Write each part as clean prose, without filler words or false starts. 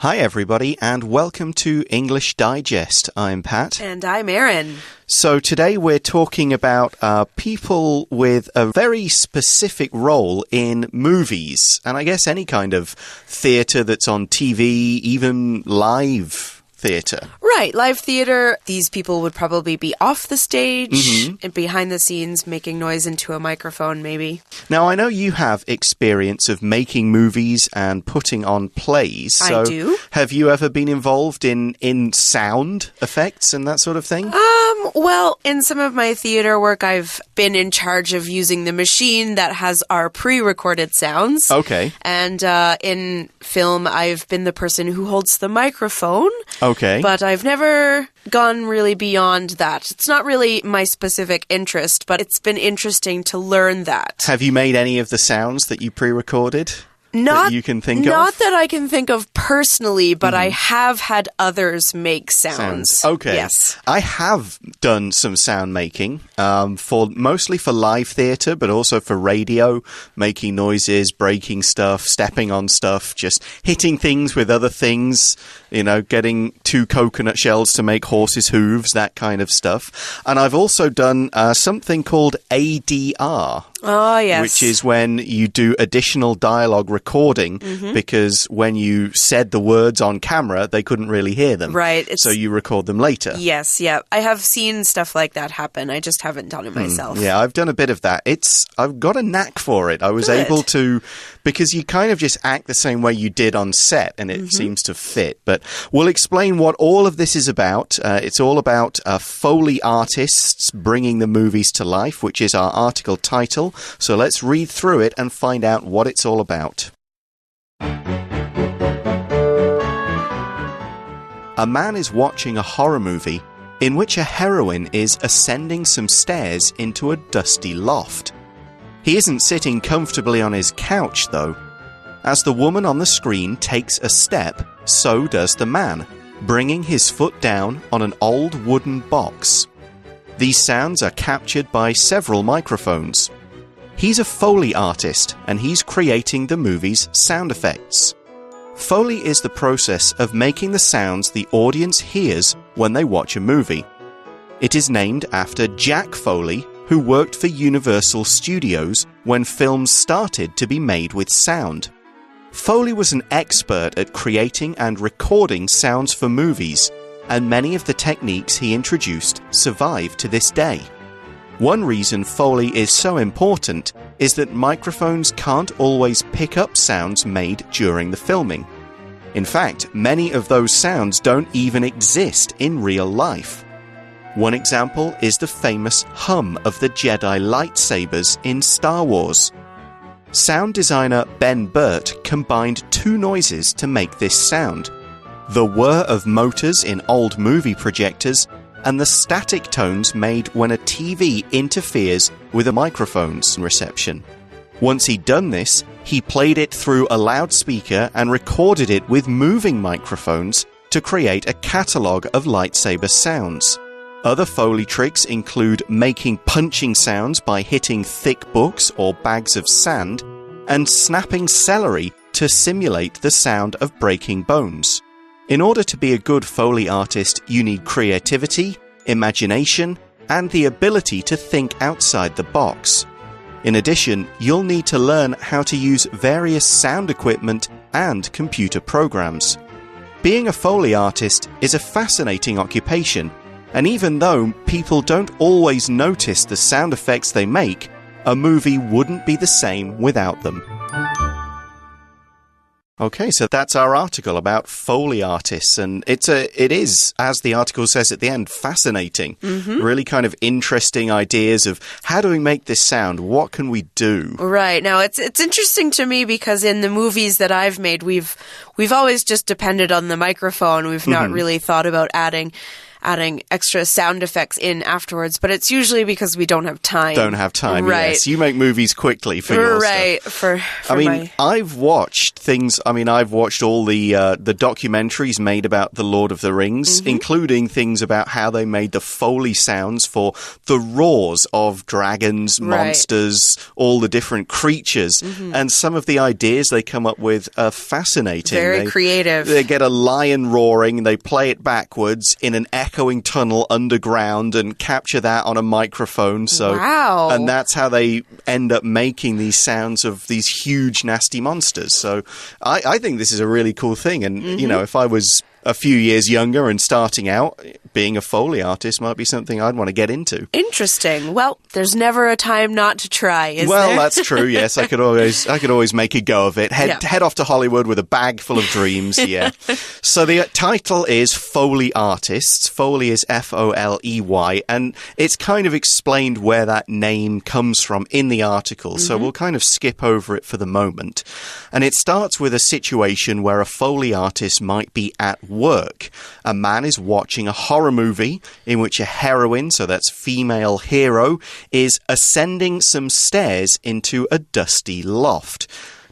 Hi, everybody, and welcome to English Digest. I'm Pat. And I'm Erin. So today we're talking about people with a very specific role in movies, and I guess any kind of theatre that's on TV, even live theatre. Right, live theatre. These people would probably be off the stage and behind the scenes making noise into a microphone, maybe. Now, I know you have experience of making movies and putting on plays. So I do. Have you ever been involved in sound effects and that sort of thing? Well, in some of my theatre work, I've been in charge of using the machine that has our pre-recorded sounds. Okay. And in film, I've been the person who holds the microphone. Okay. But I've never gone really beyond that. It's not really my specific interest, but it's been interesting to learn that. Have you made any of the sounds that you pre-recorded? Not that you can think Not of? that I can think of personally, but I have had others make sounds. Okay. Yes. I have done some sound making, mostly for live theatre, but also for radio, making noises, breaking stuff, stepping on stuff, just hitting things with other things, getting two coconut shells to make horses' hooves, that kind of stuff. And I've also done something called ADR. Oh, yes. Which is when you do additional dialogue recording because when you said the words on camera, they couldn't really hear them. Right. So you record them later. Yes, yeah. I have seen stuff like that happen. I just haven't done it myself. Yeah, I've done a bit of that. I've got a knack for it. I was able to, because you kind of just act the same way you did on set and it seems to fit. But we'll explain what all of this is about. It's all about Foley artists bringing the movies to life, which is our article title. So let's read through it and find out what it's all about. A man is watching a horror movie in which a heroine is ascending some stairs into a dusty loft. He isn't sitting comfortably on his couch, though. As the woman on the screen takes a step, so does the man, bringing his foot down on an old wooden box. These sounds are captured by several microphones. He's a Foley artist, and he's creating the movie's sound effects. Foley is the process of making the sounds the audience hears when they watch a movie. It is named after Jack Foley, who worked for Universal Studios when films started to be made with sound. Foley was an expert at creating and recording sounds for movies, and many of the techniques he introduced survive to this day. One reason Foley is so important is that microphones can't always pick up sounds made during the filming. In fact, many of those sounds don't even exist in real life. One example is the famous hum of the Jedi lightsabers in Star Wars. Sound designer Ben Burt combined two noises to make this sound: the whir of motors in old movie projectors and the static tones made when a TV interferes with a microphone's reception. Once he'd done this, he played it through a loudspeaker and recorded it with moving microphones to create a catalogue of lightsaber sounds. Other Foley tricks include making punching sounds by hitting thick books or bags of sand, and snapping celery to simulate the sound of breaking bones. In order to be a good Foley artist, you need creativity, imagination, and the ability to think outside the box. In addition, you'll need to learn how to use various sound equipment and computer programs. Being a Foley artist is a fascinating occupation, and even though people don't always notice the sound effects they make, a movie wouldn't be the same without them. Okay, so that's our article about Foley artists, and it is, as the article says at the end, fascinating. Really kind of interesting ideas of how do we make this sound? What can we do? Right. Now, it's interesting to me because in the movies that I've made, we've always just depended on the microphone. We've not really thought about adding adding extra sound effects in afterwards, but it's usually because we don't have time. Don't have time, right. Yes. You make movies quickly for your right. stuff. I've watched things, I've watched all the documentaries made about The Lord of the Rings, including things about how they made the Foley sounds for the roars of dragons, monsters, all the different creatures. And some of the ideas they come up with are fascinating. Very creative. They get a lion roaring, they play it backwards in an echoing tunnel underground and capture that on a microphone. Wow. And that's how they end up making these sounds of these huge, nasty monsters. So I think this is a really cool thing. And, if I was a few years younger and starting out, being a Foley artist might be something I'd want to get into. Interesting. Well, there's never a time not to try, is there? Well, that's true, yes. I could always make a go of it. Head off to Hollywood with a bag full of dreams, yeah. So the title is Foley Artists. Foley is F-O-L-E-Y, and it's kind of explained where that name comes from in the article, so we'll kind of skip over it for the moment. And it starts with a situation where a Foley artist might be at work. A man is watching a horror movie in which a heroine, so that's female hero, is ascending some stairs into a dusty loft.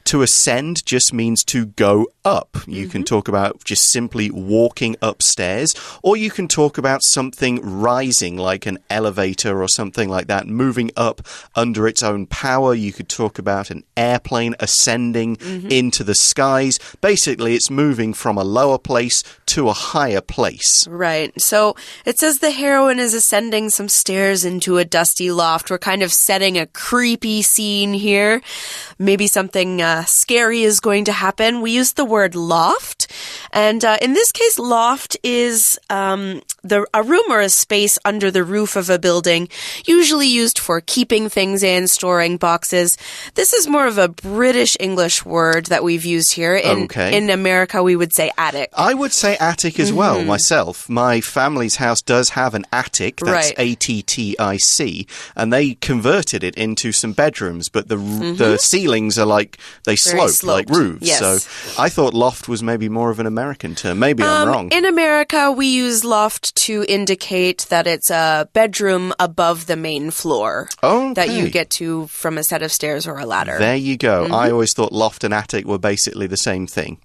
To ascend just means to go up. You can talk about just simply walking upstairs, or you can talk about something rising, like an elevator or something like that, moving up under its own power. You could talk about an airplane ascending into the skies. Basically, it's moving from a lower place to a higher place. Right. So it says the heroine is ascending some stairs into a dusty loft. We're kind of setting a creepy scene here. Maybe something scary is going to happen. We use the word loft, and in this case, loft is a room or a space under the roof of a building, usually used for keeping things in, storing boxes. This is more of a British English word that we've used here. In America, we would say attic. I would say attic as well, myself. My family's house does have an attic, that's A-T-T-I-C, and they converted it into some bedrooms, but the ceilings are like, they slope like roofs. Yes. So I thought loft was maybe more of an American term. Maybe I'm wrong. In America, we use loft to indicate that it's a bedroom above the main floor that you get to from a set of stairs or a ladder. There you go. I always thought loft and attic were basically the same thing.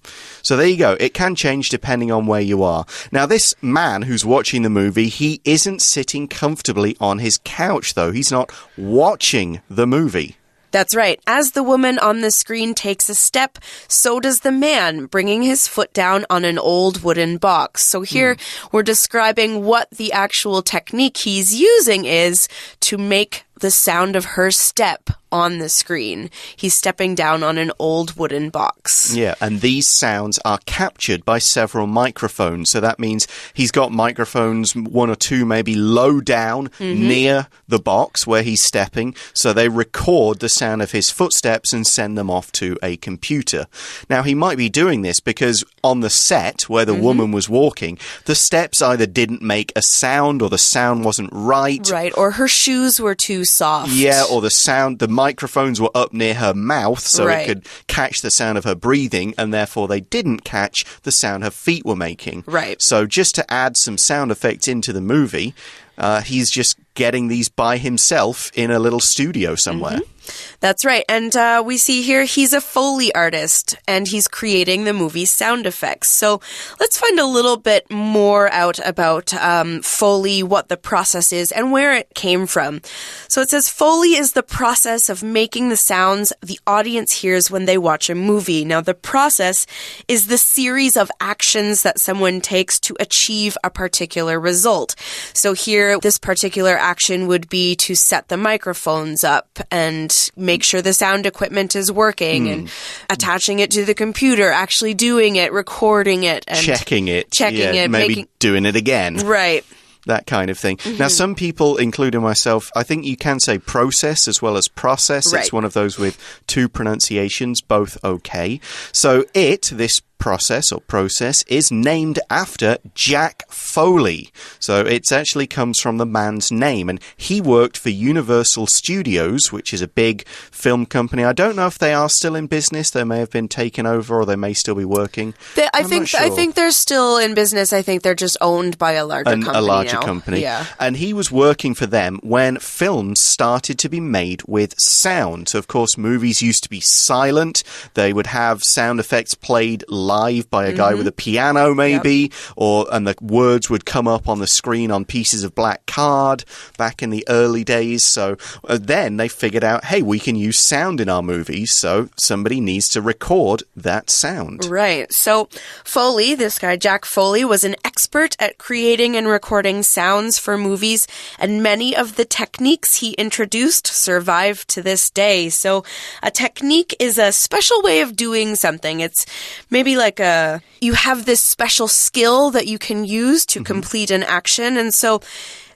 So there you go. It can change depending on where you are. Now, this man who's watching the movie, he isn't sitting comfortably on his couch, though. He's not watching the movie. That's right. As the woman on the screen takes a step, so does the man, bringing his foot down on an old wooden box. So here we're describing what the actual technique he's using is to make the sound of her step on the screen. He's stepping down on an old wooden box. Yeah, and these sounds are captured by several microphones. So that means he's got microphones, one or two maybe low down near the box where he's stepping. So they record the sound of his footsteps and send them off to a computer. Now, he might be doing this because on the set where the woman was walking, the steps either didn't make a sound or the sound wasn't right. Right, or her shoes were too soft. Yeah, or the microphones were up near her mouth so it could catch the sound of her breathing, and therefore they didn't catch the sound her feet were making. Right. So just to add some sound effects into the movie, he's just getting these by himself in a little studio somewhere. That's right. And we see here he's a Foley artist and he's creating the movie's sound effects. So let's find a little bit more out about Foley, what the process is and where it came from. So it says Foley is the process of making the sounds the audience hears when they watch a movie. Now, the process is the series of actions that someone takes to achieve a particular result. So here, this particular action would be to set the microphones up and make sure the sound equipment is working and attaching it to the computer, actually doing it, recording it, and checking it, maybe doing it again. Right. That kind of thing. Now, some people, including myself, I think you can say process as well as process. Right. It's one of those with two pronunciations, both okay. So this process is named after Jack Foley. So it actually comes from the man's name, and he worked for Universal Studios, which is a big film company. I don't know if they are still in business. They may have been taken over, or they may still be working. I think they're still in business. I think they're just owned by a larger company. Yeah. And he was working for them when films started to be made with sound. So, of course, movies used to be silent. They would have sound effects played live by a guy with a piano, maybe, and the words would come up on the screen on pieces of black card back in the early days. So then they figured out, hey, we can use sound in our movies, so somebody needs to record that sound. Right. So Foley, this guy, Jack Foley, was an expert at creating and recording sounds for movies, and many of the techniques he introduced survive to this day. So a technique is a special way of doing something. It's maybe like you have this special skill that you can use to complete an action. And so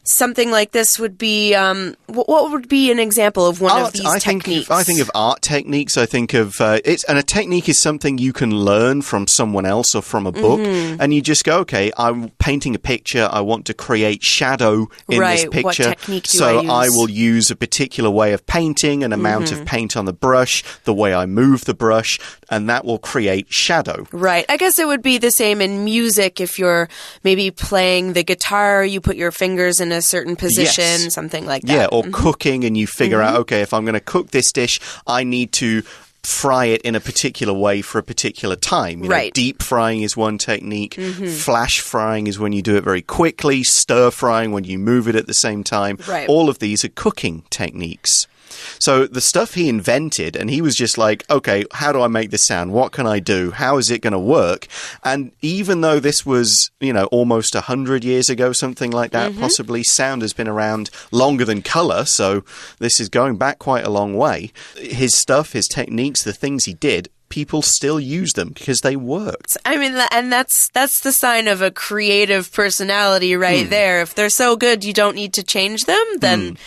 something like this would be, what would be an example of one of these techniques? I think of art techniques. I think of, and a technique is something you can learn from someone else or from a book. And you just go, okay, I'm painting a picture. I want to create shadow in this picture. What technique do I use? I will use a particular way of painting, an amount of paint on the brush, the way I move the brush, and that will create shadow. Right. I guess it would be the same in music. If you're maybe playing the guitar, you put your fingers in a certain position, something like that. Yeah, or cooking, and you figure out, okay, if I'm going to cook this dish, I need to fry it in a particular way for a particular time. You know, deep frying is one technique. Flash frying is when you do it very quickly. Stir frying when you move it at the same time. Right. All of these are cooking techniques. So the stuff he invented, and he was just like, okay, how do I make this sound? What can I do? How is it going to work? And even though this was, almost 100 years ago, something like that, possibly, sound has been around longer than color. So this is going back quite a long way. His stuff, his techniques, the things he did, people still use them because they worked. I mean, and that's the sign of a creative personality right there. If they're so good you don't need to change them, then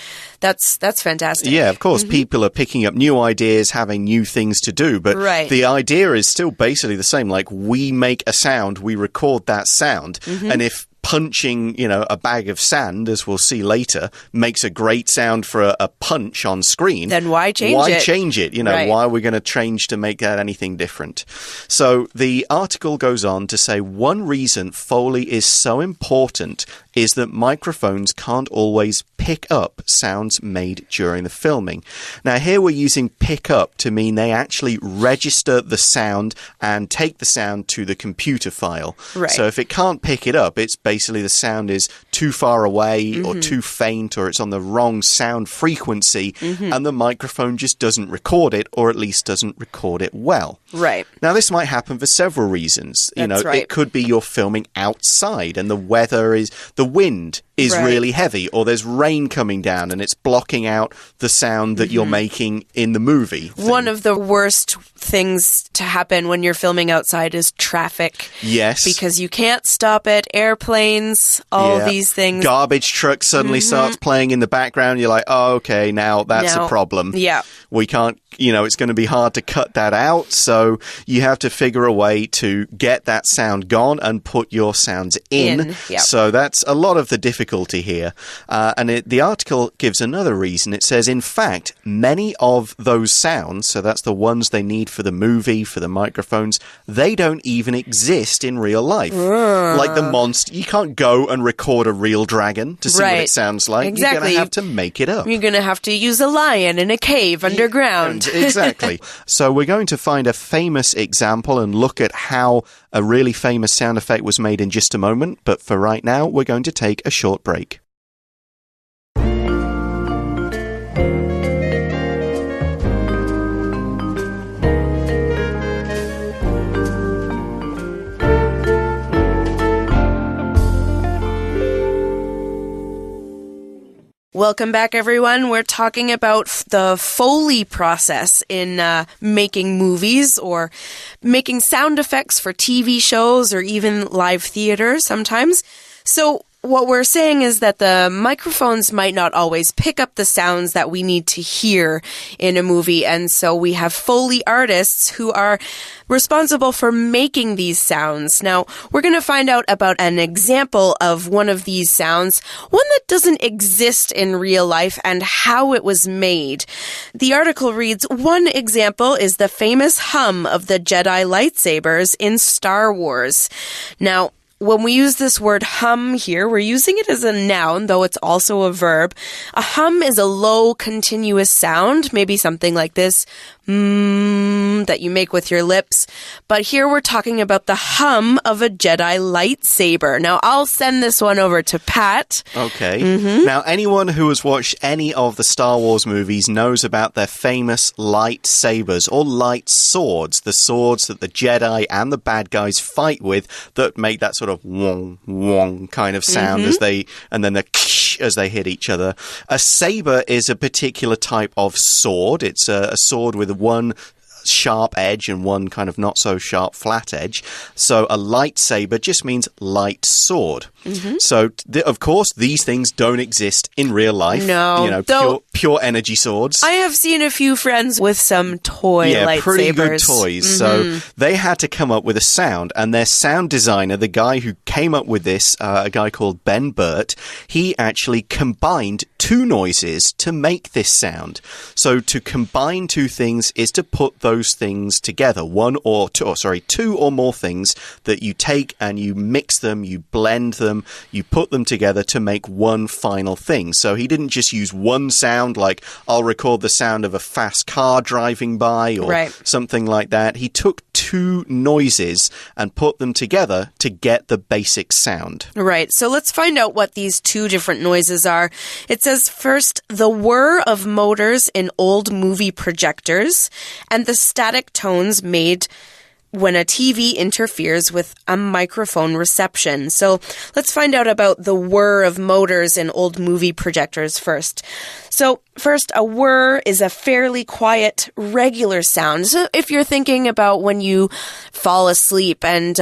that's fantastic. Yeah, of course, people are picking up new ideas, having new things to do, but the idea is still basically the same. Like, we make a sound, we record that sound, and if punching, a bag of sand, as we'll see later, makes a great sound for a punch on screen, then why change it? Why change it? Why are we going to change to make that anything different? So the article goes on to say one reason Foley is so important is that microphones can't always pick up sounds made during the filming. Now, here we're using pick up to mean they actually register the sound and take the sound to the computer file. Right. So if it can't pick it up, it's basically the sound is too far away or too faint, or it's on the wrong sound frequency, and the microphone just doesn't record it, or at least doesn't record it well. Right. Now, this might happen for several reasons. It could be you're filming outside and the wind is really heavy, or there's rain coming down and it's blocking out the sound that you're making in the movie. One of the worst things to happen when you're filming outside is traffic. Yes. Because you can't stop it. Airplanes, all these things. Garbage truck suddenly starts playing in the background. You're like, oh, okay, now that's a problem. Yeah. We can't, it's going to be hard to cut that out. So you have to figure a way to get that sound gone and put your sounds in. Yep. So that's a lot of the difficulty here. And the article gives another reason. It says, in fact, many of those sounds, so that's the ones they need for the movie, for the microphones, they don't even exist in real life. Like the monster. You can't go and record a real dragon to see what it sounds like. Exactly. You're going to have to make it up. You're going to have to use a lion in a cave underground. Exactly. So we're going to find a famous example and look at how a really famous sound effect was made in just a moment. But for right now, we're going to take a short break. Welcome back, everyone. We're talking about the Foley process in making movies or making sound effects for TV shows or even live theater sometimes. So what we're saying is that the microphones might not always pick up the sounds that we need to hear in a movie. And so we have Foley artists who are responsible for making these sounds. Now, we're going to find out about an example of one of these sounds, one that doesn't exist in real life, and how it was made. The article reads, one example is the famous hum of the Jedi lightsabers in Star Wars. Now, when we use this word hum here, we're using it as a noun, though it's also a verb. A hum is a low, continuous sound, maybe something like this, that you make with your lips. But here we're talking about the hum of a Jedi lightsaber. Now, I'll send this one over to Pat. Okay. Now, anyone who has watched any of the Star Wars movies knows about their famous lightsabers or light swords, the swords that the Jedi and the bad guys fight with that make that sort of wong, wong kind of sound as they hit each other. A saber is a particular type of sword. It's a sword with one sharp edge and one kind of not so sharp flat edge. So a lightsaber just means light sword. So, of course, these things don't exist in real life. No. You know, pure energy swords. I have seen a few friends with some toy lightsabers. Yeah, pretty good toys. So they had to come up with a sound, and their sound designer, the guy who came up with this, a guy called Ben Burt, he actually combined two noises to make this sound. So to combine two things is to put those things together. Two or more things that you take and you mix them, you blend them, you put them together to make one final thing. So he didn't just use one sound, like I'll record the sound of a fast car driving by or something like that. He took two noises and put them together to get the basic sound. Right. So let's find out what these two different noises are. It says first, the whir of motors in old movie projectors and the static tones made when a TV interferes with a microphone reception. So let's find out about the whir of motors in old movie projectors first. So first, a whir is a fairly quiet, regular sound. So if you're thinking about when you fall asleep and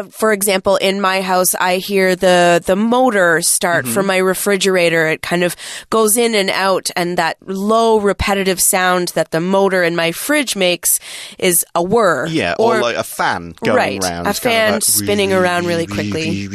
for example, in my house, I hear the motor start from my refrigerator. It kind of goes in and out, and that low, repetitive sound that the motor in my fridge makes is a whir. Yeah, or like a fan going around. A fan spinning around really quickly.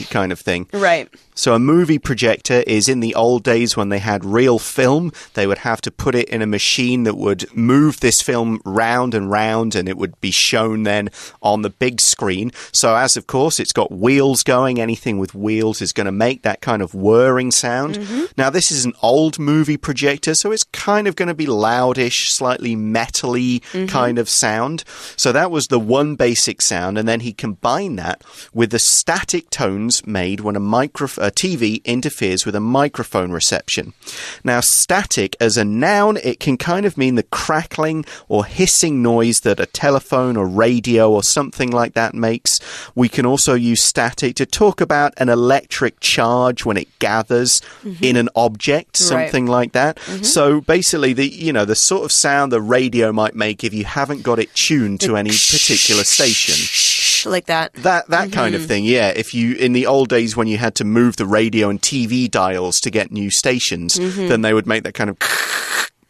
Kind of thing. Right. So a movie projector is in the old days when they had real film. They would have to put it in a machine that would move this film round and round, and it would be shown then on the big screen. So as, of course, it's got wheels going, anything with wheels is going to make that kind of whirring sound. Now, this is an old movie projector, so it's kind of going to be loudish, slightly metal-y kind of sound. So that was the one basic sound, and then he combined that with the static tones made when a TV interferes with a microphone reception. Now, static as a noun, it can kind of mean the crackling or hissing noise that a telephone or radio or something like that makes. We can also use static to talk about an electric charge when it gathers in an object, something like that. So basically, the sort of sound the radio might make if you haven't got it tuned to any particular station. Like that. That kind of thing, yeah. If you, in the old days when you had to move the radio and TV dials to get new stations, then they would make that kind of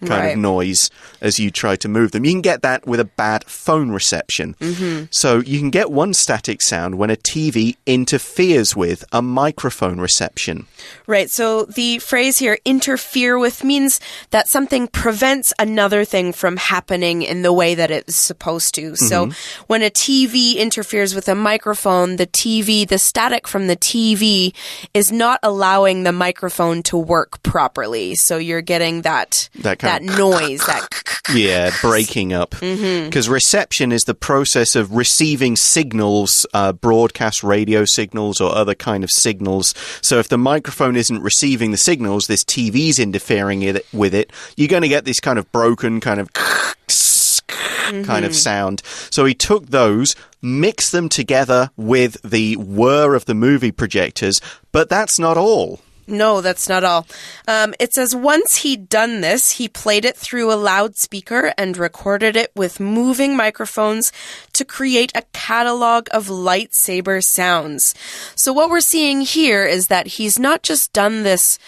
of noise as you try to move them. You can get that with a bad phone reception. So you can get one static sound when a TV interferes with a microphone reception. Right. So the phrase here, interfere with, means that something prevents another thing from happening in the way that it's supposed to. So when a TV interferes with a microphone, the static from the TV is not allowing the microphone to work properly. So you're getting that noise, breaking up. Because reception is the process of receiving signals, broadcast radio signals or other kind of signals. So if the microphone isn't receiving the signals, this TV's interfering with it, you're going to get this kind of broken kind of kind of sound. So he took those, mixed them together with the whir of the movie projectors, but that's not all. No, that's not all. It says once he'd done this, he played it through a loudspeaker and recorded it with moving microphones to create a catalog of lightsaber sounds. So what we're seeing here is that he's not just done this,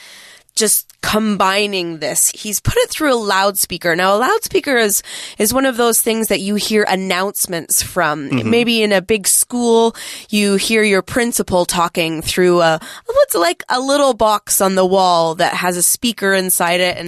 just combining this. He's put it through a loudspeaker. Now, a loudspeaker is one of those things that you hear announcements from. Maybe in a big school, you hear your principal talking through what's like a little box on the wall that has a speaker inside it.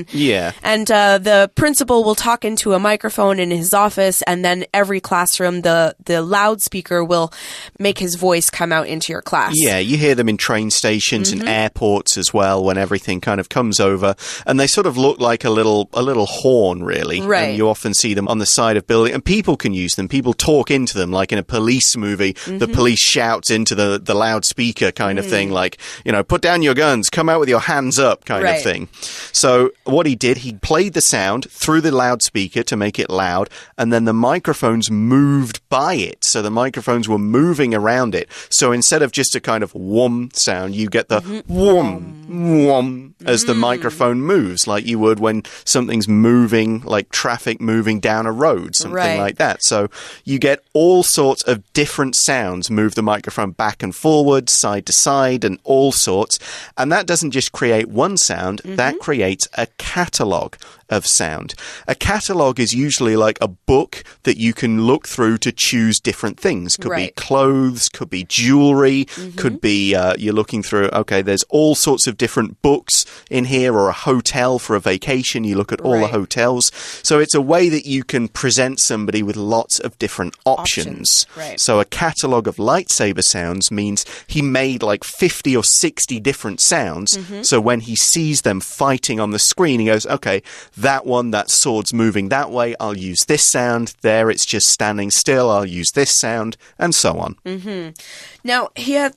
And the principal will talk into a microphone in his office, and then every classroom, the loudspeaker will make his voice come out into your class. Yeah, you hear them in train stations and airports as well when everything kind of comes over, and they sort of look like a little horn, really. Right. And you often see them on the side of buildings, and people can use them. People talk into them, like in a police movie. The police shouts into the loudspeaker kind of thing, like, put down your guns, come out with your hands up kind of thing. So what he did, he played the sound through the loudspeaker to make it loud, and then the microphones moved by it. So the microphones were moving around it. So instead of just a kind of whom sound, you get the whom as the microphone moves, like you would when something's moving, like traffic moving down a road, something like that. So you get all sorts of different sounds, move the microphone back and forward, side to side, and all sorts. And that doesn't just create one sound, that creates a catalogue of sound. A catalogue is usually like a book that you can look through to choose different things. Could be clothes, could be jewelry, could be you're looking through, okay, there's all sorts of different books in here, or a hotel for a vacation. You look at all the hotels. So it's a way that you can present somebody with lots of different options. So a catalogue of lightsaber sounds means he made like 50 or 60 different sounds. So when he sees them fighting on the screen, he goes, okay, that one, that sword's moving that way, I'll use this sound. There, it's just standing still, I'll use this sound, and so on. Now,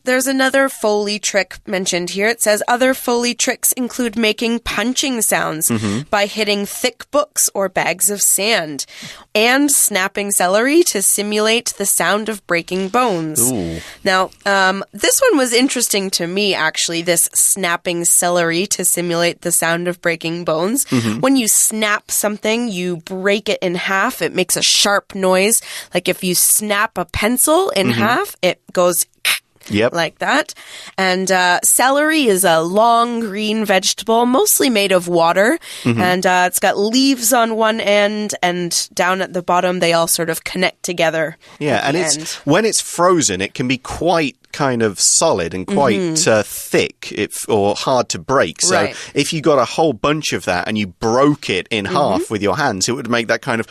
there's another Foley trick mentioned here. It says other Foley tricks include making punching sounds by hitting thick books or bags of sand, and snapping celery to simulate the sound of breaking bones. Ooh. Now, this one was interesting to me, actually, this snapping celery to simulate the sound of breaking bones. When you snap something, you break it in half. It makes a sharp noise. Like if you snap a pencil in half, it goes like that. And celery is a long green vegetable, mostly made of water. And it's got leaves on one end, and down at the bottom, they all sort of connect together. Yeah, and when it's frozen, it can be quite kind of solid and quite thick or hard to break. So if you got a whole bunch of that and you broke it in half with your hands, it would make that kind of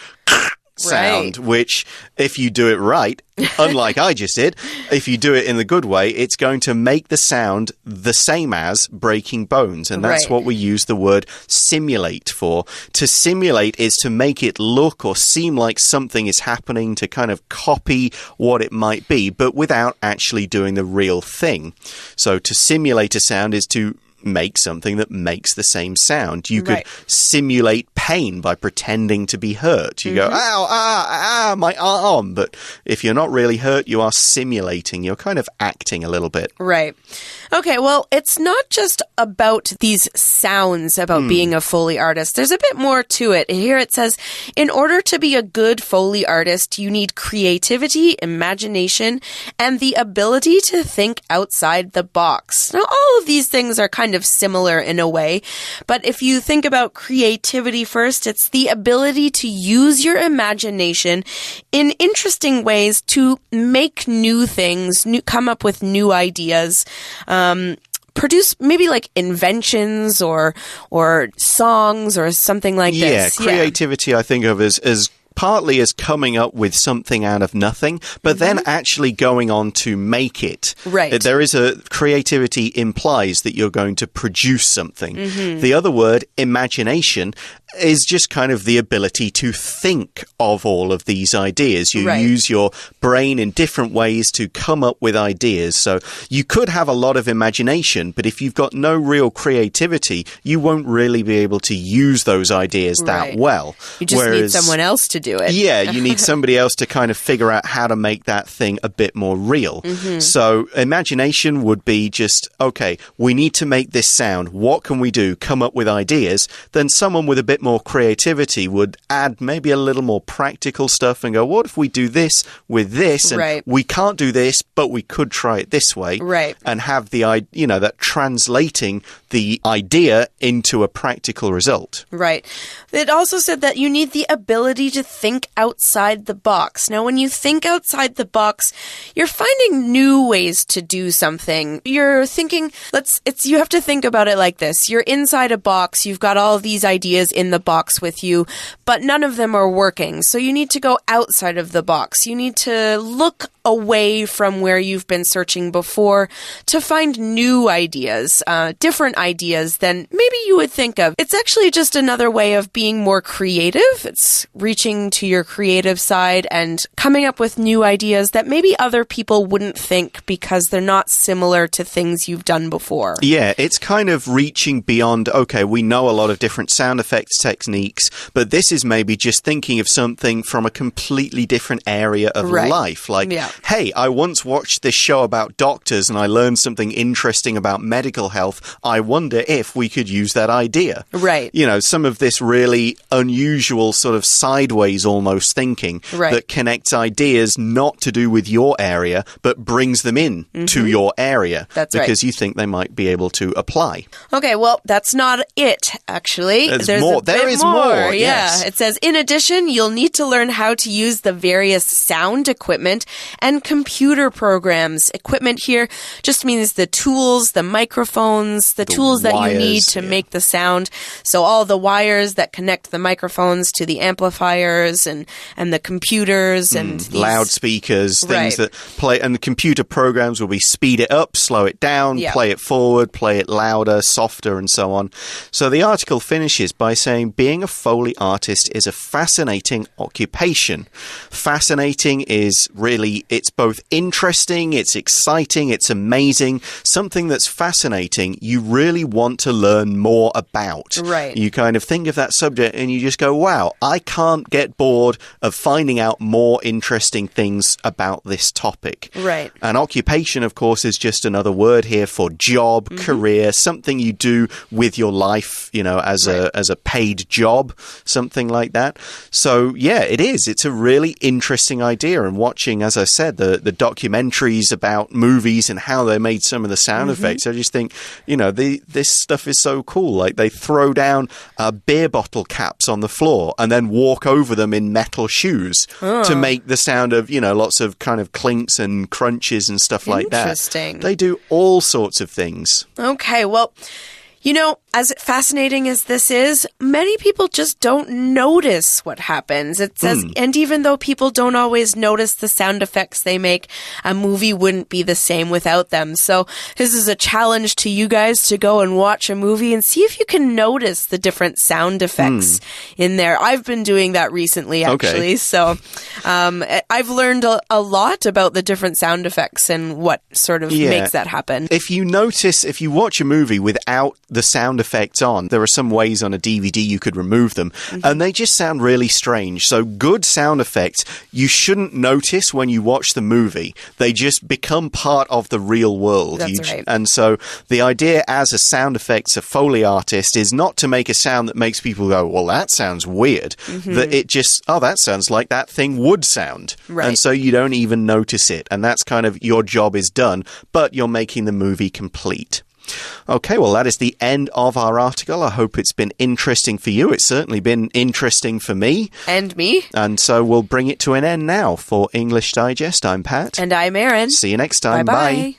sound, which if you do it right, unlike I just did, if you do it in the good way, it's going to make the sound the same as breaking bones. And that's what we use the word simulate for. To simulate is to make it look or seem like something is happening, to kind of copy what it might be, but without actually doing the real thing. So to simulate a sound is to make something that makes the same sound. You could simulate pain by pretending to be hurt. You go, ow, my arm. But if you're not really hurt, you are simulating. You're kind of acting a little bit. Right. Okay, well, it's not just about these sounds about being a Foley artist. There's a bit more to it. Here it says, in order to be a good Foley artist, you need creativity, imagination, and the ability to think outside the box. Now, all of these things are kind of similar in a way, but if you think about creativity first, it's the ability to use your imagination in interesting ways to make new things, come up with new ideas, produce maybe like inventions or songs or something like this. Yeah, creativity I think of as partly as coming up with something out of nothing, but then actually going on to make it. Right. There is creativity implies that you're going to produce something. The other word, imagination, is just kind of the ability to think of all of these ideas. You use your brain in different ways to come up with ideas. So you could have a lot of imagination, but if you've got no real creativity, you won't really be able to use those ideas that well. You just need someone else to do it. Yeah, you need somebody else to kind of figure out how to make that thing a bit more real. So imagination would be just, okay, we need to make this sound. What can we do? Come up with ideas. Then someone with a bit more creativity would add maybe a little more practical stuff and go, what if we do this with this? And we can't do this, but we could try it this way. And have the, that translating the idea into a practical result. It also said that you need the ability to think outside the box. Now, when you think outside the box, you're finding new ways to do something. You're thinking, you have to think about it like this. You're inside a box. You've got all these ideas in the box with you, but none of them are working. So you need to go outside of the box. You need to look away from where you've been searching before to find new ideas, different ideas than maybe you would think of. It's actually just another way of being more creative. It's reaching to your creative side and coming up with new ideas that maybe other people wouldn't think because they're not similar to things you've done before. Yeah, it's kind of reaching beyond, okay, we know a lot of different sound effects techniques, but this is maybe just thinking of something from a completely different area of life. Like, hey, I once watched this show about doctors and I learned something interesting about medical health. I wonder if we could use that idea. Some of this really unusual sort of sideways almost thinking that connects ideas not to do with your area, but brings them in to your area. Because you think they might be able to apply. Okay, well, that's not it, actually. There's more. There is more. Yeah. It says, in addition, you'll need to learn how to use the various sound equipment and computer programs. Equipment here just means the tools, the microphones, the tools that you need to make the sound. So all the wires that connect the microphones to the amplifiers and the computers and loudspeakers, things that play. And the computer programs will be speed it up, slow it down, play it forward, play it louder, softer, and so on. So the article finishes by saying being a Foley artist is a fascinating occupation. Fascinating is really, it's both interesting, it's exciting, it's amazing. Something that's fascinating, you really want to learn more about. You kind of think of that subject and you just go, wow, I can't get bored of finding out more interesting things about this topic. An occupation, of course, is just another word here for job, career, something you do with your life, as a paid job, something like that. So, yeah, it is. It's a really interesting idea. And watching, as I said, the documentaries about movies and how they made some of the sound effects, I just think, this stuff is so cool. Like, they throw down beer bottle caps on the floor and then walk over them in metal shoes to make the sound of, lots of kind of clinks and crunches and stuff like that. Interesting. They do all sorts of things. Okay, well, as fascinating as this is, many people just don't notice what happens. It says, and even though people don't always notice the sound effects they make, a movie wouldn't be the same without them. So this is a challenge to you guys to go and watch a movie and see if you can notice the different sound effects in there. I've been doing that recently, actually. So I've learned a lot about the different sound effects and what sort of makes that happen. If you watch a movie without the sound effects on, there are some ways on a DVD you could remove them, and they just sound really strange. So good sound effects, you shouldn't notice when you watch the movie. They just become part of the real world. That's right. And so the idea as a sound effects, a Foley artist, is not to make a sound that makes people go, well, that sounds weird. That it just, that sounds like that thing would sound. And so you don't even notice it. And that's kind of your job is done, but you're making the movie complete. Okay, well, that is the end of our article. I hope it's been interesting for you. It's certainly been interesting for me. And me. And so we'll bring it to an end now. For English Digest, I'm Pat. And I'm Erin. See you next time. Bye-bye. Bye.